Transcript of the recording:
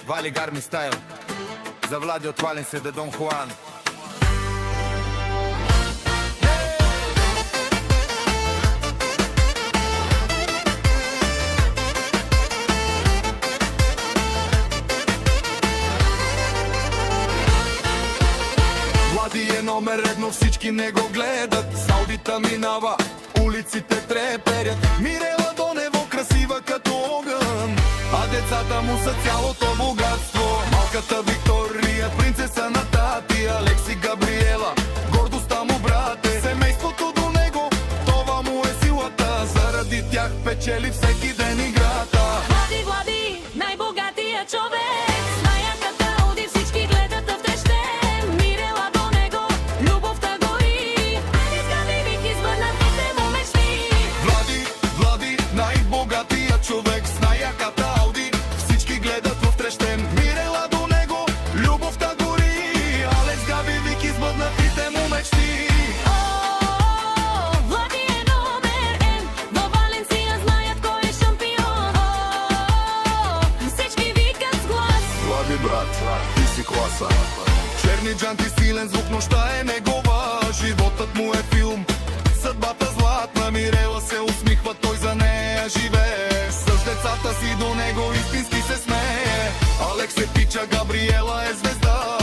Вали Гарми стайл. За Влади отвален се да Дон Хуан. Влади е номер едно, всички не го гледат. С аудита минава, улиците треперят. Мирела Донево красива като огън, а децата му са цялото богатство. Малката Виктория, принцеса на тати, Алекс и Габриела, гордостта му брате. Семейството до него, това му е силата. Заради тях печели всеки ден играта. Влади, Влади, най-богатия човек. С най-яката Ауди всички гледат втрещен. Мирела до него, любовта гори. Алекс, Габи, Вики, сбъднатите му мечти. Влади, Влади, най-богатия човек. С най-яката Ауди всички гледат втрещен. Мирела до него, любовта гори. Алекс, Габи, Вики, сбъднатите му мечти. Влади е номер ен. Във Валенсия знаят кой е шампион. Всички викат с глас. Влади, брат, ти си класа. Черни джанти, силен звук, нощта е негова. Животът му е филм, съдбата златна. Мирела се усмихва, той за нея живее. С децата си до него истински се смее. Алекс е пича, Габриела е звезда.